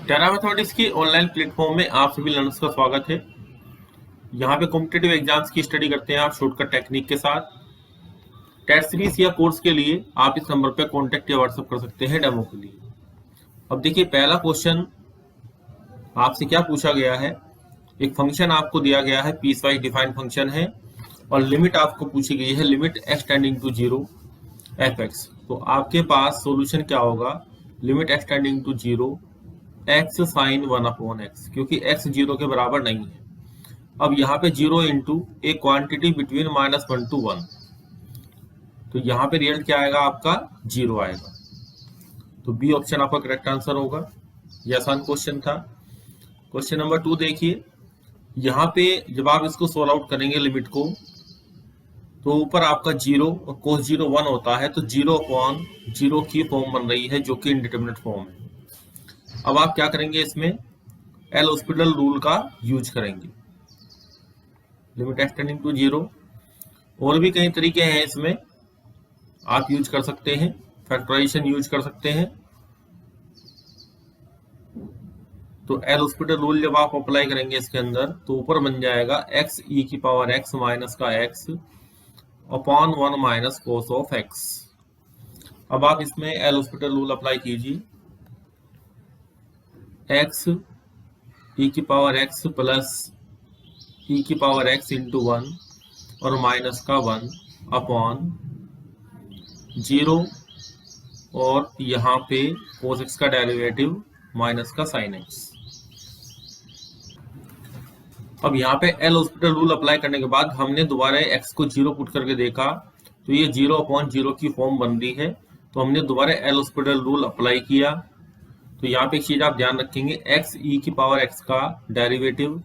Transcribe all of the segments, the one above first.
टेरा mathematics की online platform में आप सभी लर्नर्स का स्वागत है। यहाँ पे कॉम्पिटिटिव एग्जाम्स की स्टडी करते हैं आप शॉर्टकट टेक्निक के साथ। टेस्ट सीरीज या कोर्स के लिए आप इस नंबर पे कांटेक्ट या व्हाट्सएप कर सकते हैं डेमो के लिए। अब देखिए, पहला क्वेश्चन आपसे क्या पूछा गया है। एक फंक्शन आपको दिया गया है, पीस वाइज डिफाइंड फंक्शन है और लिमिट आपको पूछी गई है, limit x tending to 0 fx। तो आपके पास सॉल्यूशन क्या होगा, limit x tending to 0 x sine 1/x, क्योंकि x 0 के बराबर नहीं है। अब यहाँ पे 0 into A quantity between -1 to 1, तो यहाँ पे रिजल्ट क्या आएगा, आपका 0 आएगा। तो बी ऑप्शन आपका करेक्ट आंसर होगा। ये आसान क्वेश्चन था। क्वेश्चन नंबर 2 देखिए, यहाँ पे जब आप इसको सोल्व आउट करेंगे लिमिट को, तो ऊपर आपका 0 और cos 0 1 होता है, तो 0/0 की फॉर्म बन रही है जो कि इनडिटरमिनेट फॉर्म है। अब आप क्या करेंगे, इसमें एल हॉस्पिटल रूल का यूज करेंगे, लिमिट x टेंडिंग टू 0। और भी कई तरीके हैं इसमें, आप यूज कर सकते हैं, फैक्टराइजेशन यूज कर सकते हैं। तो एल हॉस्पिटल रूल जब आप अप्लाई करेंगे इसके अंदर, तो ऊपर बन जाएगा x e की पावर x माइनस का x upon 1 minus cos of x। अब आप इसमें एल हॉस्पिटल रूल अप्लाई कीजिए, x e की पावर x प्लस e की पावर x इंटू 1 और माइनस का 1 अपॉन 0 और यहाँ पे cos x का डेरिवेटिव माइनस का sin x। अब यहाँ पे एल हॉस्पिटल रूल अप्लाई करने के बाद हमने दोबारा x को 0 पुट करके देखा, तो ये 0/0 की फॉर्म बन रही है। तो हमने दोबारा एल हॉस्पिटल रूल अप्लाई किया। तो यहाँ पे एक चीज आप ध्यान रखेंगे, x e की पावर x का डेरिवेटिव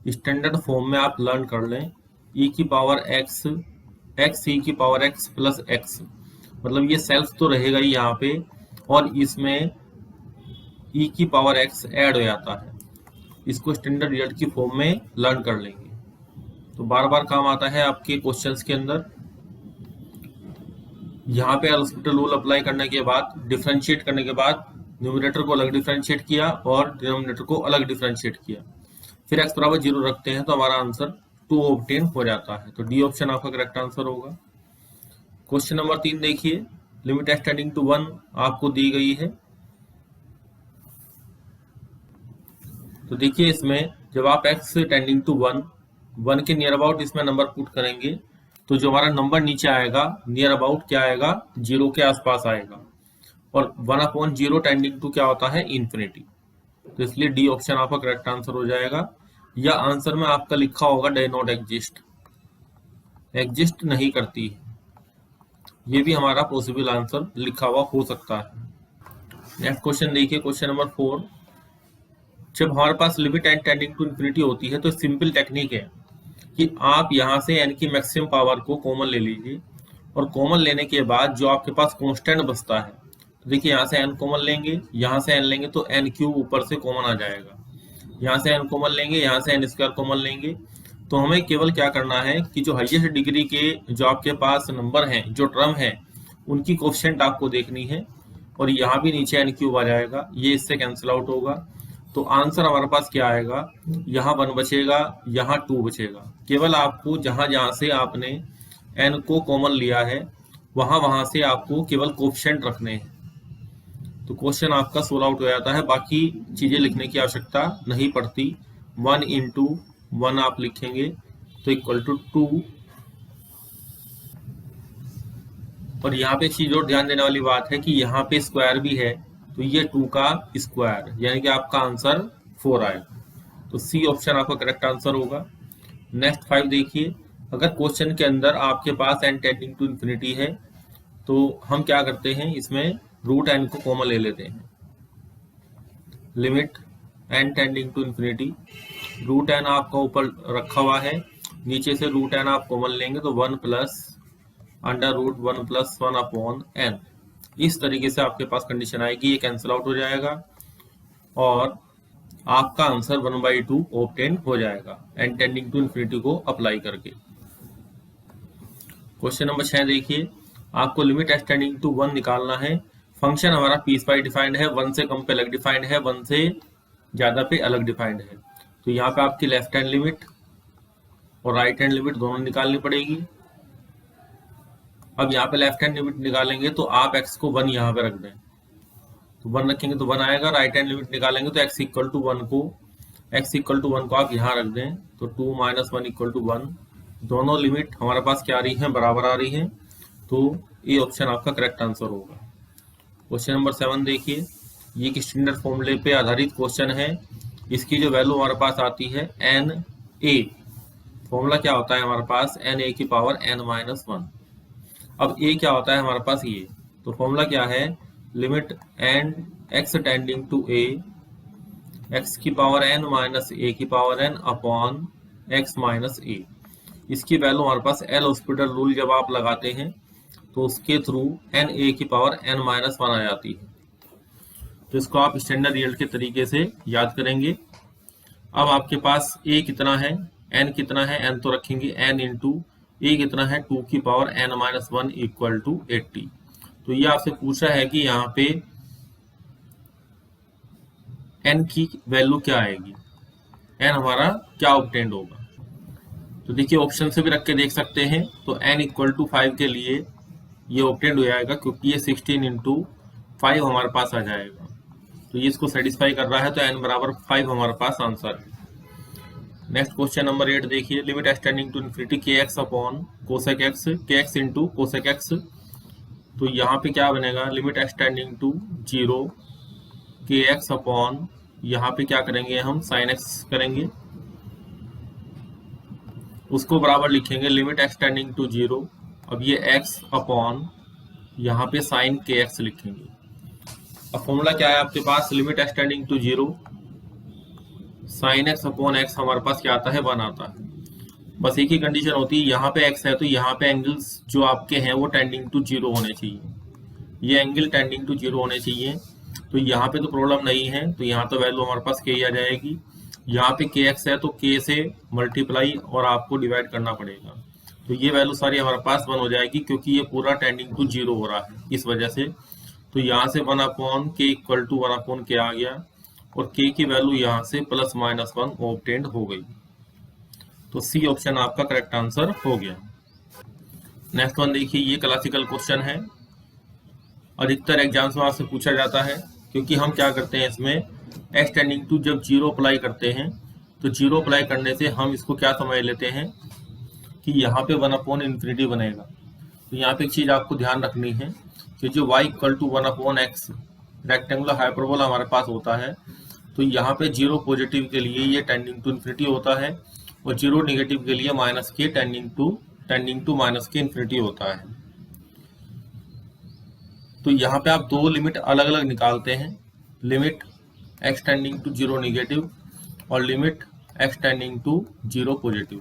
स्टैंडर्ड फॉर्म में आप लर्न कर लें, e की पावर x e की पावर x प्लस x, मतलब ये सेल्फ तो रहेगा ही यहाँ पे, और इसमें e की पावर x ऐड हो जाता है। इसको स्टैंडर्ड रिजल्ट की फॉर्म में लर्न कर लेंगे, तो बार बार काम आता है आपके क्वेश्चंस के अंदर। यहाँ पे एल हॉस्पिटल रूल अप्लाई करने के बाद, डिफरेंशिएट करने के बाद न्यूमरेटर को अलग डिफरेंशिएट किया और डिनोमिनेटर को अलग डिफरेंशिएट किया, फिर x बराबर 0 रखते हैं, तो हमारा आंसर 2 ऑब्टेन हो जाता है। तो डी ऑप्शन आपका करेक्ट आंसर होगा। क्वेश्चन नंबर 3 देखिए, लिमिट x टेंडिंग टू 1 आपको दी गई है। तो देखिए, इसमें जब आप x टेंडिंग टू 1 के नियर अबाउट इसमें नंबर पुट करेंगे, तो जो हमारा नंबर नीचे आएगा नियर अबाउट क्या आएगा, 0 के आसपास आएगा, और 1/0 टेंडिंग टू क्या होता है, इन्फिनिटी। तो इसलिए डी ऑप्शन आपका करेक्ट आंसर हो जाएगा। या आंसर में आपका लिखा होगा डे नॉट एग्जिस्ट, एग्जिस्ट नहीं करती, ये भी हमारा पॉसिबल आंसर लिखा हुआ हो सकता है। नेक्स्ट क्वेश्चन देखिए, क्वेश्चन नंबर 4। जब हमारे पास limit n tending to infinity होती है, तो सिंपल टेक्निक है कि आप यहाँ से n की मैक्सिमम पावर को कॉमन ले लीजिए, और कॉमन लेने के बाद जो आपके पास कांस्टेंट बचता है, तो देखिए यहाँ से n कॉमन लेंगे, यहाँ से n लेंगे, तो n क्यूब ऊपर से कॉमन आ जाएगा। यहाँ से n कॉमन लेंगे, यहाँ से n स्क्वायर कॉमन लेंगे। तो हमें केवल क्या करना है कि जो हाईएस्ट डिग्री के जो आपके पास नंबर हैं, जो टर्म है, उनकी कोएफिशिएंट आपको देखनी है, और यहाँ भी नीचे n क्यूब आ जाएगा, ये इससे कैंसिल आउट होगा। तो आंसर हमारे पास क्या आएगा, यहाँ 1 बचेगा, यहाँ 2 बचेगा। केवल आपको जहां जहां से आपने n को कॉमन लिया है, वहां से आपको केवल कोएफिशिएंट रखने हैं। तो क्वेश्चन आपका सोल्व आउट हो जाता है, बाकी चीजें लिखने की आवश्यकता नहीं पड़ती। 1 इंटू 1 आप लिखेंगे तो इक्वल टू 2। और यहाँ पे एक चीज और ध्यान देने वाली बात है कि यहाँ पे स्क्वायर भी है, तो ये 2 का स्क्वायर, यानी कि आपका आंसर 4 आएगा। तो सी ऑप्शन आपका करेक्ट आंसर होगा। नेक्स्ट 5 देखिए, अगर क्वेश्चन के अंदर आपके पास n टेंडिंग टू इन्फिनिटी है, तो हम क्या करते हैं, इसमें रूट n को कॉमन ले लेते हैं। Limit n tending to infinity, root n आपका ऊपर रखा हुआ है, नीचे से रूट n आप कॉमन लेंगे, तो 1 plus under root 1 plus 1 upon n। इस तरीके से आपके पास कंडीशन आएगी, ये कैंसिल आउट हो जाएगा और आपका आंसर 1/2 ऑब्टेन हो जाएगा n टेंडिंग टू इन्फिनिटी को अप्लाई करके। क्वेश्चन नंबर 6 देखिए, आपको लिमिट x टेंडिंग टू 1 निकालना है। फंक्शन हमारा पीस वाइज डिफाइंड है, 1 से कम पे अलग डिफाइंड है, 1 से ज़्यादा पे अलग डिफाइंड है। तो यहाँ पे आपकी लेफ्ट हैंड लिमिट और राइट हैंड लिमिट दोनों निकालनी पड़ेगी। अब यहाँ पे लेफ्ट हैंड लिमिट निकालेंगे तो आप x को 1 यहाँ पे रख दें, तो 1 रखेंगे तो 1 आएगा। राइट हैंड लिमिट निकालेंगे तो x इक्वल टू 1 को आप यहाँ रख दें, तो 2 माइनस 1 इक्वल टू 1। दोनों लिमिट हमारे पास क्या आ रही हैं, बराबर आ रही हैं, तो ये ऑप्शन आपका करेक्ट आंसर होगा। क्वेश्चन नंबर 7 देखिए, ये एक स्टैंडर्ड फॉर्मूले पे आधारित क्वेश्चन है। इसकी जो वैल्यू हमारे पास आती है एन ए, फॉर्मूला क्या होता है हमारे पास, एन ए की पावर एन माइनस 1। अब ए क्या होता है हमारे पास, ये तो फॉर्मूला क्या है, limit n x tending to a x की पावर एन माइनस ए की power n upon x minus a. इसकी वैल्यू हमारे पास एल हॉस्पिटल रूल जब आप लगाते हैं तो उसके थ्रू एन ए की पावर एन माइनस 1 आ जाती है। तो इसको आप स्टैंडर्ड रिजल्ट के तरीके से याद करेंगे। अब आपके पास ए कितना है, एन कितना है, एन तो रखेंगे एन इंटू ए कितना है 2 की power n minus 1 equal to 80। तो ये आपसे पूछा है कि यहाँ पे एन की वैल्यू क्या आएगी, एन हमारा क्या ऑब्टेंड होगा। तो देखिए ऑप्शन से भी रख के देख सकते हैं, तो एन इक्वल टू 5 के लिए ये ऑब्टेंड हो जाएगा, क्योंकि ये 16 इंटू 5 हमारे पास आ जाएगा। तो ये इसको सेटिस्फाई कर रहा है, तो एन बराबर 5 हमारे पास आंसर है। नेक्स्ट क्वेश्चन नंबर 8 देखिए, लिमिट एक्सटेंडिंग टू इन्फिनिटी के एक्स अपॉन कोसेक एक्स, के एक्स इंटू कोसेक एक्स। तो यहाँ पे क्या बनेगा, लिमिट एक्सटेंडिंग टू 0 के एक्स अपॉन, यहाँ पे क्या करेंगे हम, साइन एक्स करेंगे, उसको बराबर लिखेंगे लिमिट एक्सटेंडिंग टू 0। अब ये x अपॉन यहाँ पे साइन के एक्स लिखेंगे। अब फॉर्मूला क्या है आपके पास, limit x tending to 0 sine x upon x हमारे पास क्या आता है, 1 आता है। बस एक ही कंडीशन होती है, यहाँ पे x है तो यहाँ पे एंगल्स जो आपके हैं वो टेंडिंग टू 0 होने चाहिए, ये एंगल टेंडिंग टू 0 होने चाहिए। तो यहाँ पे तो प्रॉब्लम नहीं है, तो यहाँ तो वैल्यू हमारे पास k आ जाएगी। यहाँ पे के एक्स है तो k से मल्टीप्लाई और आपको डिवाइड करना पड़ेगा, तो ये वैल्यू सारी हमारे पास 1 हो जाएगी, क्योंकि ये पूरा टेंडिंग टू 0 हो रहा है इस वजह से। तो यहाँ से 1 अपॉन के इक्वल टू 1 अपॉन के आ गया, और k की वैल्यू यहाँ से प्लस माइनस 1 ऑब्टेंड हो गई। तो सी ऑप्शन आपका करेक्ट आंसर हो गया। नेक्स्ट वन देखिए, ये क्लासिकल क्वेश्चन है, अधिकतर एग्जाम्स में आपसे पूछा जाता है, क्योंकि हम क्या करते हैं इसमें एक्स टेंडिंग टू जब 0 अप्लाई करते हैं, तो 0 अप्लाई करने से हम इसको क्या समझ लेते हैं कि यहाँ पे 1 अपॉन इन्फिनिटी बनेगा। तो यहाँ पे एक चीज आपको ध्यान रखनी है कि जो y equal to 1 upon x rectangular hyperbola हमारे पास होता है, तो यहाँ पे 0 पॉजिटिव के लिए ये टेंडिंग टू इन्फिनिटी होता है, और 0 नेगेटिव के लिए माइनस के टेंडिंग टू माइनस के इन्फिनिटी होता है। तो यहाँ पे आप दो लिमिट अलग अलग निकालते हैं, limit x tending to 0 negative और limit x tending to 0 positive.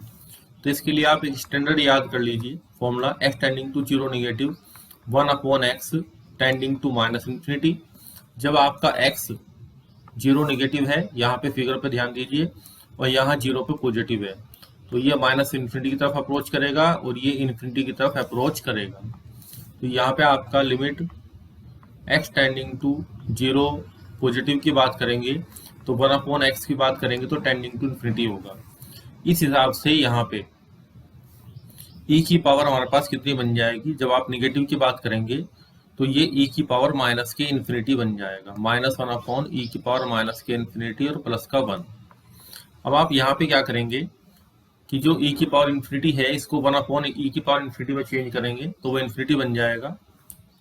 तो इसके लिए आप स्टैंडर्ड याद कर लीजिए, formula x tending to 0 negative 1 upon x tending to minus infinity. जब आपका x 0 नेगेटिव है, यहाँ पे फिगर पे ध्यान दीजिए, और यहाँ 0 पे पॉजिटिव है, तो ये माइनस इन्फिनिटी की तरफ अप्रोच करेगा और ये इन्फिनिटी की तरफ अप्रोच करेगा। तो यहाँ पे आपका limit x tending to 0 positive की बात करेंगे तो 1 अपॉन एक्स की बात करेंगे तो टेंडिंग टू इन्फिनिटी होगा। इस हिसाब से यहाँ पे e की पावर हमारे पास कितनी बन जाएगी, जब आप निगेटिव की बात करेंगे तो ये e की पावर माइनस के इन्फिनिटी बन जाएगा, -1 अपॉन e की पावर माइनस के इन्फिनिटी और प्लस का 1। अब आप यहाँ पे क्या करेंगे कि जो e की पावर इन्फिनिटी है इसको 1 अपॉन e की पावर इन्फिनिटी में चेंज करेंगे तो वो इन्फिनिटी बन जाएगा।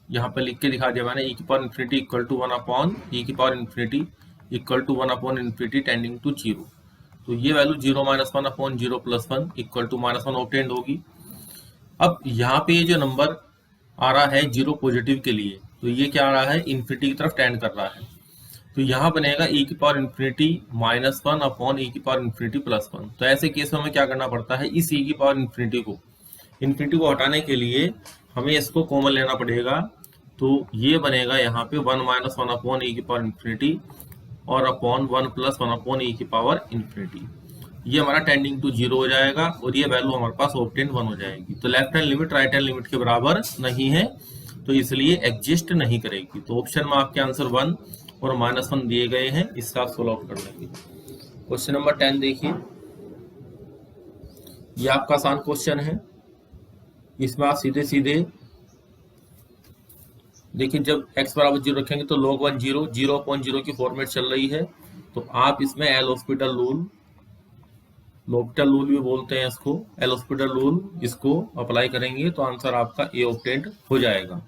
यहाँ पे लिख के दिखा दिया मैंने, e की power infinity equal to 1 upon e की power infinity equal to 1 upon infinity tending to 0। तो ये वैल्यू 0 - 1 अपॉन 0 + 1 इक्वल टू -1 ऑब्टेंड होगी। अब यहाँ पे ये जो नंबर आ रहा है 0 पॉजिटिव के लिए, तो ये क्या आ रहा है, इन्फिनिटी की तरफ टेंड कर रहा है। तो यहाँ बनेगा e की पावर इन्फिनिटी -1 अपॉन e की पावर इन्फिनिटी + 1। तो ऐसे केस में हमें क्या करना पड़ता है, इस e की पावर इन्फिनिटी को हटाने के लिए हमें इसको कॉमन लेना पड़ेगा। तो ये बनेगा यहाँ पे 1 - 1 अपॉन e की पावर इन्फिनिटी और अपॉन 1 + 1 अपॉन e की पावर इन्फिनिटी। ये हमारा टेंडिंग टू 0 हो जाएगा और ये वैल्यू हमारे पास ऑब्टेंड 1 हो जाएगी। तो left hand limit right hand limit के बराबर नहीं है, तो इसलिए एग्जिस्ट नहीं करेगी। तो ऑप्शन में आपके आंसर 1 और -1 दिए गए हैं, इससे आप सोल्व आउट कर लेंगे। क्वेश्चन नंबर 10 देखिए, ये आपका आसान क्वेश्चन है। इसमें आप सीधे सीधे देखिए, जब x बराबर 0 रखेंगे तो log 1 0, 0/0 की फॉर्मेट चल रही है, तो आप इसमें L hospital rule, L'Hôpital rule भी बोलते हैं इसको, एल हॉस्पिटल रूल, इसको अप्लाई करेंगे तो आंसर आपका ए ऑप्टेंट हो जाएगा।